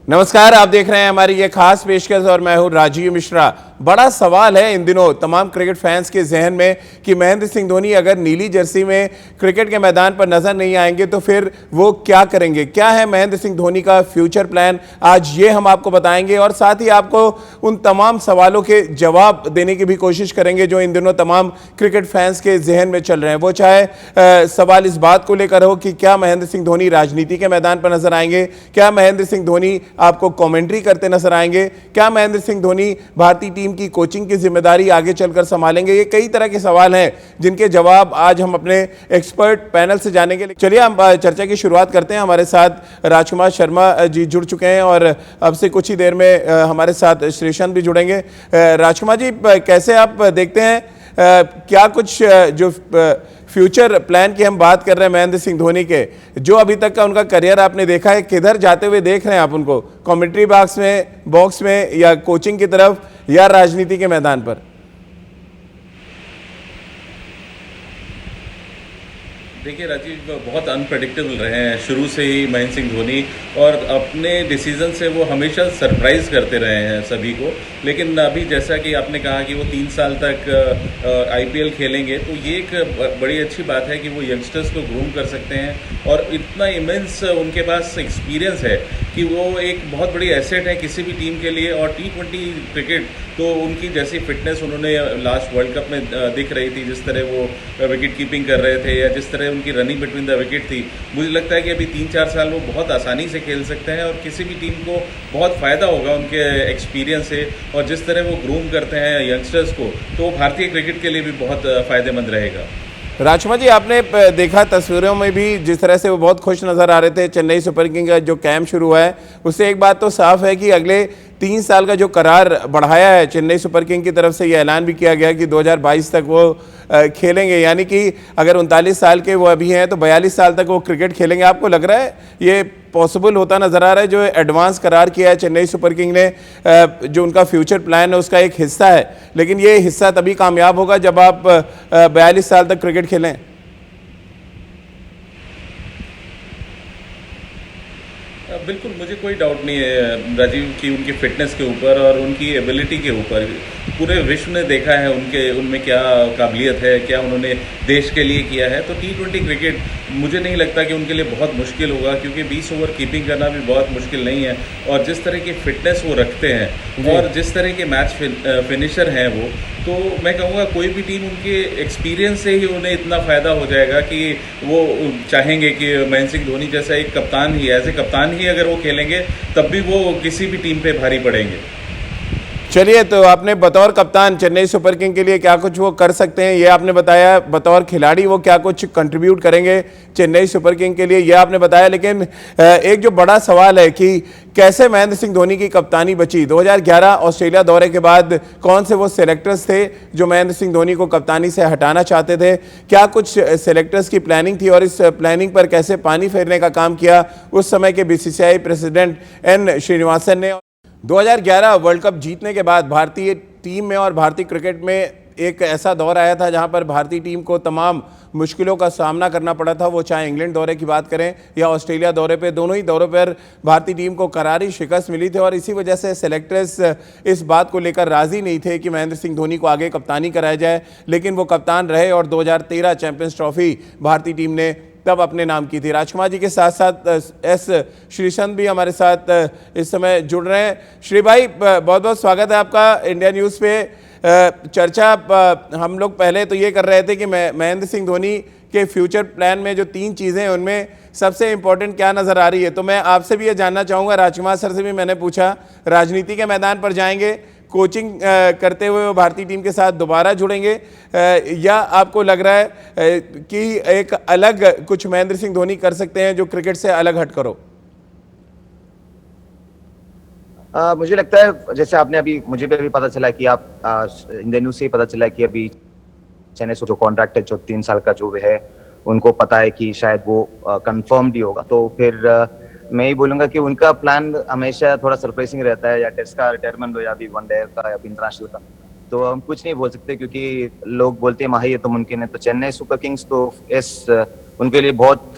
नमस्कार, आप देख रहे हैं हमारी ये खास पेशकश और मैं हूं राजीव मिश्रा। बड़ा सवाल है इन दिनों तमाम क्रिकेट फैंस के जहन में कि महेंद्र सिंह धोनी अगर नीली जर्सी में क्रिकेट के मैदान पर नजर नहीं आएंगे तो फिर वो क्या करेंगे। क्या है महेंद्र सिंह धोनी का फ्यूचर प्लान, आज ये हम आपको बताएंगे और साथ ही आपको उन तमाम सवालों के जवाब देने की भी कोशिश करेंगे जो इन दिनों तमाम क्रिकेट फैंस के जहन में चल रहे हैं। वो चाहे सवाल इस बात को लेकर हो कि क्या महेंद्र सिंह धोनी राजनीति के मैदान पर नजर आएंगे, क्या महेंद्र सिंह धोनी आपको कमेंट्री करते नजर आएंगे, क्या महेंद्र सिंह धोनी भारतीय टीम की कोचिंग की जिम्मेदारी आगे चलकर संभालेंगे। ये कई तरह के सवाल हैं जिनके जवाब आज हम अपने एक्सपर्ट पैनल से जानेंगे। चलिए हम चर्चा की शुरुआत करते हैं। हमारे साथ राजकुमार शर्मा जी जुड़ चुके हैं और अब से कुछ ही देर में हमारे साथ श्रीशंत भी जुड़ेंगे। राजकुमार जी, कैसे आप देखते हैं क्या कुछ जो फ्यूचर प्लान की हम बात कर रहे हैं महेंद्र सिंह धोनी के, जो अभी तक का उनका करियर आपने देखा है, किधर जाते हुए देख रहे हैं आप उनको, कमेंट्री बॉक्स में या कोचिंग की तरफ या राजनीति के मैदान पर? देखिए राजीव, बहुत अनप्रेडिक्टेबल रहे हैं शुरू से ही महेंद्र सिंह धोनी, और अपने डिसीजन से वो हमेशा सरप्राइज करते रहे हैं सभी को। लेकिन अभी जैसा कि आपने कहा कि वो 3 साल तक आईपीएल खेलेंगे, तो ये एक बड़ी अच्छी बात है कि वो यंगस्टर्स को ग्रूम कर सकते हैं और इतना इमेंस उनके पास एक्सपीरियंस है कि वो एक बहुत बड़ी एसेट है किसी भी टीम के लिए। और T20 क्रिकेट तो उनकी जैसी फिटनेस उन्होंने लास्ट वर्ल्ड कप में दिख रही थी, जिस तरह वो विकेट कीपिंग कर रहे थे या जिस तरह उनकी रनिंग बिटवीन द विकेट थी, मुझे लगता है कि अभी 3-4 साल वो बहुत आसानी से खेल सकते हैं और किसी भी टीम को बहुत फ़ायदा होगा उनके एक्सपीरियंस से। और जिस तरह वो ग्रूम करते हैं यंगस्टर्स को, तो भारतीय क्रिकेट के लिए भी बहुत फ़ायदेमंद रहेगा। राजकुमार जी, आपने देखा तस्वीरों में भी जिस तरह से वो बहुत खुश नजर आ रहे थे। चेन्नई सुपर किंग का जो कैंप शुरू हुआ है उससे एक बात तो साफ है कि अगले 3 साल का जो करार बढ़ाया है चेन्नई सुपर किंग की तरफ से, ये ऐलान भी किया गया कि 2022 तक वो खेलेंगे, यानी कि अगर 39 साल के वो अभी हैं तो 42 साल तक वो क्रिकेट खेलेंगे। आपको लग रहा है ये पॉसिबल होता नजर आ रहा है? जो एडवांस करार किया है चेन्नई सुपर किंग ने, जो उनका फ्यूचर प्लान है उसका एक हिस्सा है, लेकिन ये हिस्सा तभी कामयाब होगा जब आप 42 साल तक क्रिकेट खेलें। बिल्कुल, मुझे कोई डाउट नहीं है राजीव की उनकी फ़िटनेस के ऊपर और उनकी एबिलिटी के ऊपर। पूरे विश्व ने देखा है उनमें क्या काबिलियत है, क्या उन्होंने देश के लिए किया है। तो T20 क्रिकेट मुझे नहीं लगता कि उनके लिए बहुत मुश्किल होगा, क्योंकि 20 ओवर कीपिंग करना भी बहुत मुश्किल नहीं है। और जिस तरह की फ़िटनेस वो रखते हैं और जिस तरह के मैच फिनिशर हैं वो, तो मैं कहूँगा कोई भी टीम उनके एक्सपीरियंस से ही उन्हें इतना फ़ायदा हो जाएगा कि वो चाहेंगे कि महेंद्र सिंह धोनी जैसा एक कप्तान ही, एज ए कप्तान ही अगर वो खेलेंगे तब भी वो किसी भी टीम पे भारी पड़ेंगे। चलिए, तो आपने बतौर कप्तान चेन्नई सुपर किंग के लिए क्या कुछ वो कर सकते हैं ये आपने बताया, बतौर खिलाड़ी वो क्या कुछ कंट्रीब्यूट करेंगे चेन्नई सुपर किंग के लिए ये आपने बताया। लेकिन एक जो बड़ा सवाल है कि कैसे महेंद्र सिंह धोनी की कप्तानी बची। 2011 ऑस्ट्रेलिया दौरे के बाद कौन से वो सेलेक्टर्स थे जो महेंद्र सिंह धोनी को कप्तानी से हटाना चाहते थे? क्या कुछ सेलेक्टर्स की प्लानिंग थी और इस प्लानिंग पर कैसे पानी फेरने का काम किया उस समय के बीसीसीआई प्रेसिडेंट एन श्रीनिवासन ने? 2011 वर्ल्ड कप जीतने के बाद भारतीय टीम में और भारतीय क्रिकेट में एक ऐसा दौर आया था जहां पर भारतीय टीम को तमाम मुश्किलों का सामना करना पड़ा था। वो चाहे इंग्लैंड दौरे की बात करें या ऑस्ट्रेलिया दौरे पे, दोनों ही दौरों पर भारतीय टीम को करारी शिकस्त मिली थी और इसी वजह से सेलेक्टर्स इस बात को लेकर राजी नहीं थे कि महेंद्र सिंह धोनी को आगे कप्तानी कराया जाए। लेकिन वो कप्तान रहे और 2013 चैंपियंस ट्रॉफी भारतीय टीम ने तब अपने नाम की थी। राजकुमार जी के साथ साथ एस श्रीशंत भी हमारे साथ इस समय जुड़ रहे हैं। श्री भाई, बहुत बहुत स्वागत है आपका इंडिया न्यूज़ पे। चर्चा हम लोग पहले तो ये कर रहे थे कि महेंद्र सिंह धोनी के फ्यूचर प्लान में जो 3 चीज़ें हैं उनमें सबसे इंपॉर्टेंट क्या नज़र आ रही है। तो मैं आपसे भी ये जानना चाहूँगा, राजकुमार सर से भी मैंने पूछा, राजनीति के मैदान पर जाएंगे, कोचिंग करते हुए वो भारतीय टीम के साथ दोबारा जुड़ेंगे, या आपको लग रहा है कि एक अलग कुछ महेंद्र सिंह धोनी कर सकते हैं जो क्रिकेट से अलग हट करो? मुझे लगता है जैसे आपने अभी, मुझे भी अभी पता चला कि आप इंडिया न्यूज़ से ही पता चला कि अभी चेन्नई से जो कॉन्ट्रैक्ट है जो 3 साल का जो है, उनको पता है कि शायद वो कंफर्म्ड ही होगा। तो फिर मैं ही बोलूंगा कि उनका प्लान हमेशा थोड़ा सरप्राइजिंग रहता है, या टेस्ट का रिटायरमेंट हो या अभी वनडे का या इंटरनेशनल का। तो हम कुछ नहीं बोल सकते क्योंकि लोग बोलते हैं माही ये तो मुमकिन है। तो चेन्नई सुपर किंग्स तो उनके लिए बहुत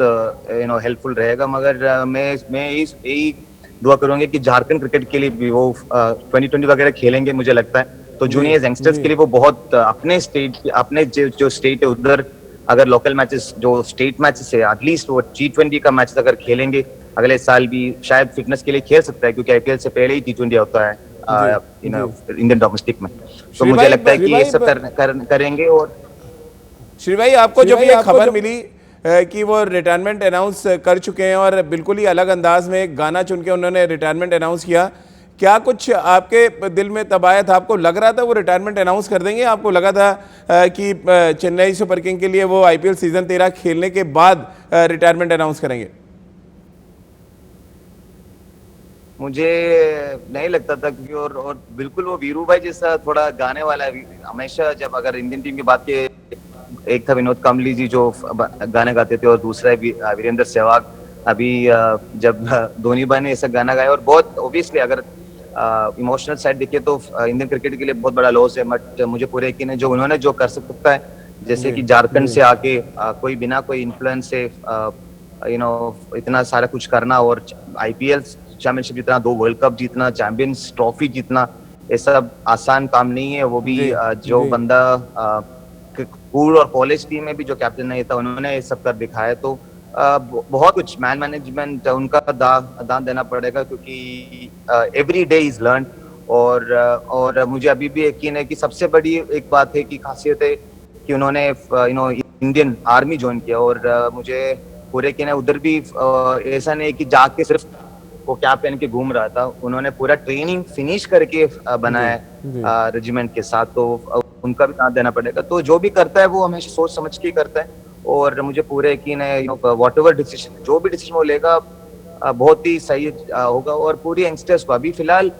हेल्पफुल रहेगा। मगर मैं यही दुआ करूंगी कि झारखंड क्रिकेट के लिए भी वो 2020 वगैरह खेलेंगे मुझे लगता है। तो जूनियर यंगस्टर्स के लिए वो बहुत अपने स्टेट अपने जो स्टेट है उधर अगर लोकल मैचेस जो स्टेट मैचेस है एटलीस्ट वो T20 का मैच अगर खेलेंगे अगले साल भी शायद फिटनेस के लिए खेल सकता है क्योंकि आईपीएल से पहले ही T20 होता है इंडियन डोमेस्टिक में। तो मुझे लगता है कि ये सब करेंगे। और श्री भाई आपको जब ये खबर मिली कि वो रिटायरमेंट अनाउंस कर चुके हैं और बिल्कुल ही अलग अंदाज में एक गाना चुन के उन्होंने रिटायरमेंट अनाउंस किया, क्या कुछ आपके दिल में तब आया था? आपको लग रहा था वो रिटायरमेंट अनाउंस कर देंगे? आपको लगा था कि चेन्नई सुपर किंग के लिए वो आईपीएल सीजन 13 खेलने के बाद रिटायरमेंट अनाउंस करेंगे? मुझे नहीं लगता था क्योंकि और बिल्कुल वो वीरू भाई जैसा थोड़ा गाने वाला है। हमेशा जब अगर इंडियन टीम की बात की, एक था विनोद कांबली जी जो गाने गाते थे और दूसरा है वीरेंद्र सहवाग। अभी जब धोनी भाई ने ऐसा गाना गाया और बहुत ऑब्वियसली अगर इमोशनल साइड देखिए तो इंडियन क्रिकेट के लिए बहुत बड़ा लॉस है। बट मुझे पूरे यकीन है जो उन्होंने जो कर सकता है, जैसे कि झारखंड से आके कोई बिना कोई इन्फ्लुएंस से इतना सारा कुछ करना और आईपीएल चैंपियनशिप जीतना, 2 वर्ल्ड कप जीतना, चैंपियंस ट्रॉफी जीतना, ये सब आसान काम नहीं है। वो भी जो बंदा स्कूल और कॉलेज टीम में भी जो कैप्टन नहीं था उन्होंने ये सब कर दिखाया। तो बहुत कुछ मैन मैनेजमेंट उनका दान देना पड़ेगा क्योंकि एवरी डे इज लर्न। और मुझे अभी भी यकीन है कि सबसे बड़ी एक बात है कि खासियत है कि उन्होंने इंडियन आर्मी ज्वाइन किया। और मुझे पूरे यकीन है उधर भी ऐसा नहीं कि जाके सिर्फ वो क्या पहन के घूम रहा था, उन्होंने पूरा ट्रेनिंग फिनिश करके बनाया रेजिमेंट के साथ। तो उनका भी साथ देना पड़ेगा। तो जो भी करता है वो हमेशा सोच समझ के करता है और मुझे पूरे यकीन है वॉट एवर डिसीजन जो भी डिसीजन वो लेगा बहुत ही सही होगा। और पूरी यंगस्टर्स को अभी फिलहाल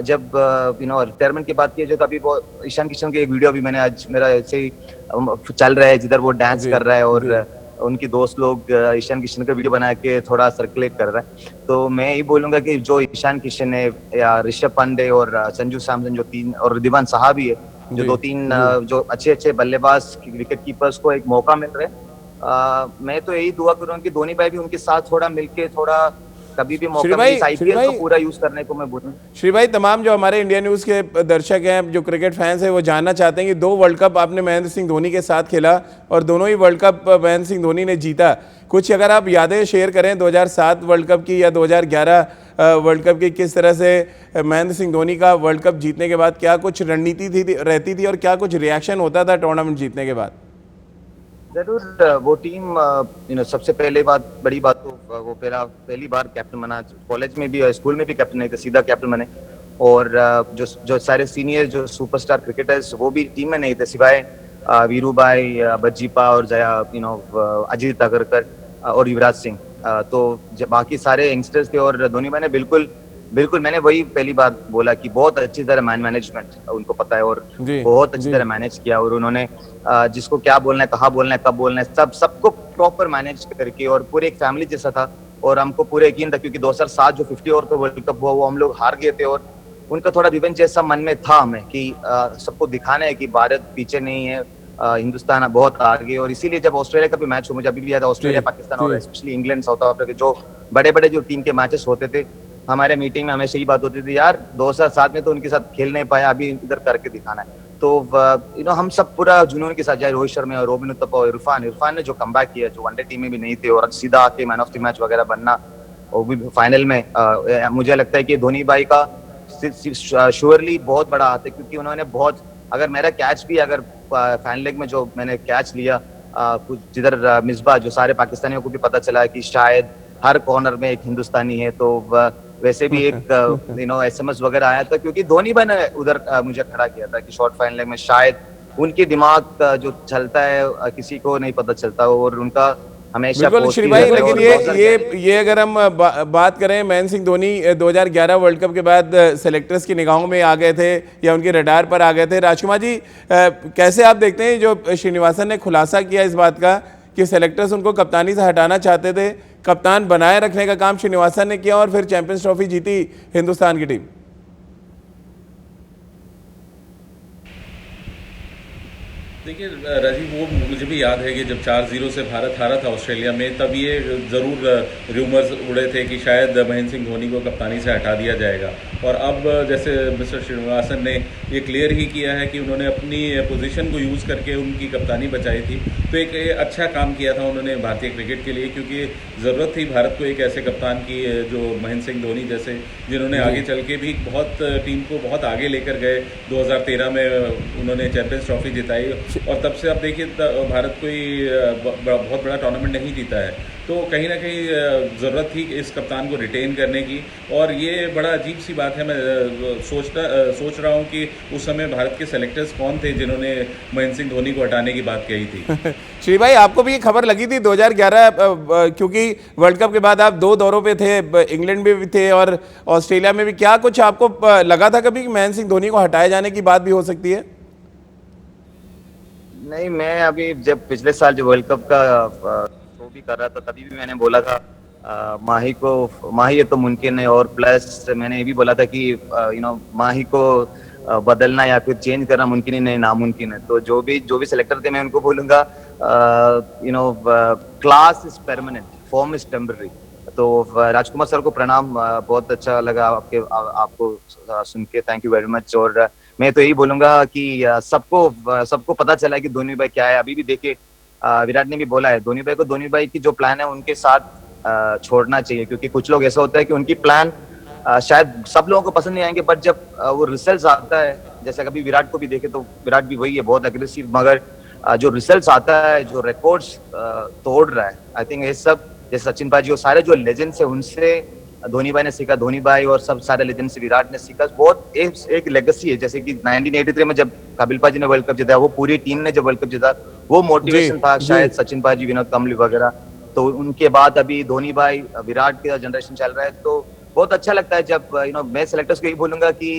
जब रिटायरमेंट की बात की जाए तो अभी वो ईशान किशन की एक वीडियो अभी मैंने आज मेरा ऐसे ही चल रहा है जिधर वो डांस कर रहा है और उनकी दोस्त लोग ईशान किशन का वीडियो बना के थोड़ा सर्कुलेट कर रहा है। तो मैं यही बोलूंगा कि जो ईशान किशन है या ऋषभ पंडे और संजू सैमसन जो 3 और रिद्धिमान साहा भी है जो 2-3 जो अच्छे बल्लेबाज विकेट कीपर्स को एक मौका मिल रहा है। मैं तो यही दुआ करूंगा कि धोनी भाई भी उनके साथ थोड़ा मिलके थोड़ा कभी भी मौका मिले आईपीएल को पूरा यूज करने को मैं बोलूं। श्री भाई, तमाम जो हमारे इंडिया न्यूज़ के दर्शक हैं, जो क्रिकेट फैंस हैं, वो जानना चाहते हैं कि 2 वर्ल्ड कप आपने महेंद्र सिंह धोनी के साथ खेला और दोनों ही वर्ल्ड कप महेंद्र सिंह धोनी ने जीता। कुछ अगर आप यादें शेयर करें 2007 वर्ल्ड कप की या 2011 वर्ल्ड कप की, किस तरह से महेंद्र सिंह धोनी का वर्ल्ड कप जीतने के बाद क्या कुछ रणनीति रहती थी और क्या कुछ रिएक्शन होता था टूर्नामेंट जीतने के बाद? जरूर वो टीम सबसे पहले बड़ी बात तो वो पहली बार कैप्टन बना। कॉलेज में भी स्कूल में भी कैप्टन नहीं थे, सीधा कैप्टन बने। और जो सारे सीनियर जो सुपरस्टार क्रिकेटर्स वो भी टीम में नहीं थे सिवाय वीरू भाई, बज्जीपा और अजीत अगरकर और युवराज सिंह। तो बाकी सारे यंगस्टर्स थे और धोनी भाई ने बिल्कुल मैंने वही पहली बार बोला कि बहुत अच्छी तरह मैनेजमेंट उनको पता है और बहुत अच्छी तरह मैनेज किया। और उन्होंने जिसको क्या बोलना है, कहाँ बोलना है, कब बोलना है, सबको प्रॉपर मैनेज करके और पूरे एक फैमिली जैसा था। और हमको पूरे यकीन था क्योंकि 2007 जो 50 ओवर का वर्ल्ड कप हुआ वो हम लोग हार गए थे और उनका थोड़ा रिवेंज जैसा मन में था हमें कि सबको दिखाना है कि भारत पीछे नहीं है, हिंदुस्तान बहुत आगे। और इसीलिए जब ऑस्ट्रेलिया का भी मैच हो, मुझे अभी भी याद है ऑस्ट्रेलिया पाकिस्तान और स्पेशली इंग्लैंड साउथ अफ्रीका जो बड़े जो टीम के मैचेस होते थे, हमारे मीटिंग में हमेशा यही बात होती थी, यार 2007 में तो उनके साथ खेल नहीं पाया, अभी इधर करके दिखाना है। तो हम सब पूरा जुनून के साथ जाए, रोहित शर्मा और रोबिन उत्तपा और इरफान ने जो कमबैक किया, जो वनडे टीम में भी नहीं थे और सीधा आके मैन ऑफ द मैच वगैरह बनना, वो भी फाइनल में मुझे लगता है कि धोनी भाई का श्योरली बहुत बड़ा हाथ है क्योंकि उन्होंने बहुत, अगर मेरा कैच भी अगर फाइनल लेग में जो मैंने कैच लिया कुछ जिधर मिसबा, जो सारे पाकिस्तानियों को भी पता चला कि शायद हर कॉर्नर में एक हिंदुस्तानी है। तो वैसे भी एक SMS वगैरह आया था क्योंकि धोनी भाई ने उधर मुझे खड़ा किया था कि शॉर्ट फाइनल में शायद उनके दिमाग जो चलता है किसी को नहीं पता चलता और उनका हमेशा श्री भाई, लेकिन ये अगर हम बात करें, महेंद्र सिंह धोनी 2011 वर्ल्ड कप के बाद सेलेक्टर्स की निगाहों में आ गए थे या उनके रडार पर आ गए थे। राजकुमार जी, कैसे आप देखते हैं जो श्रीनिवासन ने खुलासा किया इस बात का कि सेलेक्टर्स उनको कप्तानी से हटाना चाहते थे, कप्तान बनाए रखने का काम श्रीनिवासन ने किया और फिर चैंपियंस ट्रॉफी जीती हिंदुस्तान की टीम? देखिए राजीव, वो मुझे भी याद है कि जब 4-0 से भारत हारा था ऑस्ट्रेलिया में, तब ये ज़रूर र्यूमर्स उड़े थे कि शायद महेंद्र सिंह धोनी को कप्तानी से हटा दिया जाएगा। और अब जैसे मिस्टर श्रीनिवासन ने ये क्लियर ही किया है कि उन्होंने अपनी पोजीशन को यूज़ करके उनकी कप्तानी बचाई थी, तो एक अच्छा काम किया था उन्होंने भारतीय क्रिकेट के लिए, क्योंकि ज़रूरत थी भारत को एक ऐसे कप्तान की जो महेंद्र सिंह धोनी जैसे, जिन्होंने आगे चल के भी बहुत टीम को बहुत आगे लेकर गए। 2013 में उन्होंने चैंपियंस ट्रॉफी जिताई और तब से आप देखिए भारत कोई बहुत बड़ा टूर्नामेंट नहीं जीता है। तो कहीं ना कहीं ज़रूरत थी इस कप्तान को रिटेन करने की। और ये बड़ा अजीब सी बात है, मैं सोच रहा हूँ कि उस समय भारत के सेलेक्टर्स कौन थे जिन्होंने महेंद्र सिंह धोनी को हटाने की बात कही थी। श्री भाई, आपको भी ये खबर लगी थी 2011, क्योंकि वर्ल्ड कप के बाद आप 2 दौरों पे थे, इंग्लैंड में भी थे और ऑस्ट्रेलिया में भी, क्या कुछ आपको लगा था कभी कि महेंद्र सिंह धोनी को हटाए जाने की बात भी हो सकती है? नहीं, मैं अभी जब पिछले साल जो वर्ल्ड कप का शो भी कर रहा था, तभी भी मैंने बोला था माही ये तो मुमकिन है, और प्लस मैंने ये भी बोला था कि माही को बदलना या फिर चेंज करना मुमकिन ही नहीं, नामुमकिन है। तो जो भी सिलेक्टर थे, मैं उनको बोलूंगा class is permanent, form is temporary. तो राजकुमार सर को प्रणाम, बहुत अच्छा लगा आपको सुन के, थैंक यू वेरी मच। और मैं तो यही बोलूंगा कि सबको पता चला है कि धोनी भाई क्या है। अभी भी देखिए, विराट ने भी बोला है धोनी भाई को, धोनी भाई की जो प्लान है उनके साथ छोड़ना चाहिए, क्योंकि कुछ लोग ऐसा होता है कि उनकी प्लान शायद सब लोगों को पसंद नहीं आएंगे, बट जब वो रिजल्ट आता है, जैसे कभी विराट को भी देखे तो विराट भी वही है, बहुत अग्रेसिव, मगर जो रिजल्ट आता है, जो रिकॉर्ड्स तोड़ रहा है, आई थिंक ये सब, जैसे सचिन भाई और सारे जो लेजेंड्स है उनसे धोनी भाई ने सीखा, धोनी भाई और सब सारे लेजेंड से विराट ने सीखा। बहुत एक लेगेसी है, जैसे कि 1983 में जब कपिल पाजी ने वर्ल्ड कप जीता, वो पूरी टीम ने जब वर्ल्ड कप जीता, वो मोटिवेशन था शायद सचिन पाजी, विनोद कांबली वगैरह। तो उनके बाद अभी धोनी भाई, विराट का जनरेशन चल रहा है, तो बहुत अच्छा लगता है जब मैं सिलेक्टर्स को यही बोलूंगा कि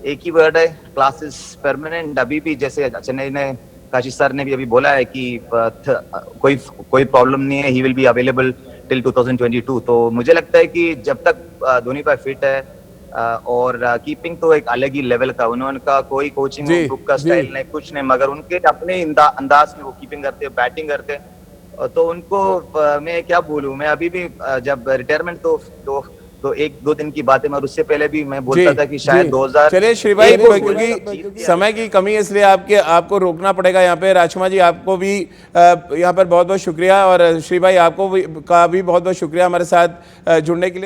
एक ही वर्ड है, क्लास इज परमानेंट। अभी भी जैसे चेन्नई ने, काशी सर ने भी अभी बोला है कि कोई प्रॉब्लम नहीं है, he will be available till 2022। तो मुझे लगता है कि जब तक धोनी भाई फिट है, और कीपिंग तो एक अलग ही लेवल का, उनका कोई कोचिंग बुक का स्टाइल नहीं, कुछ नहीं, मगर उनके अपने अंदाज में वो कीपिंग करते, बैटिंग करते, तो उनको मैं क्या बोलूं। मैं अभी भी जब रिटायरमेंट तो 1-2 दिन की बात है, मगर उससे पहले भी मैं बोलता था कि शायद 2000। चलिए श्री भाई, क्योंकि समय की कमी है इसलिए आपको रोकना पड़ेगा यहाँ पे। राजकुमार जी, आपको भी यहाँ पर बहुत बहुत शुक्रिया, और श्री भाई आपको भी बहुत बहुत शुक्रिया हमारे साथ जुड़ने के लिए।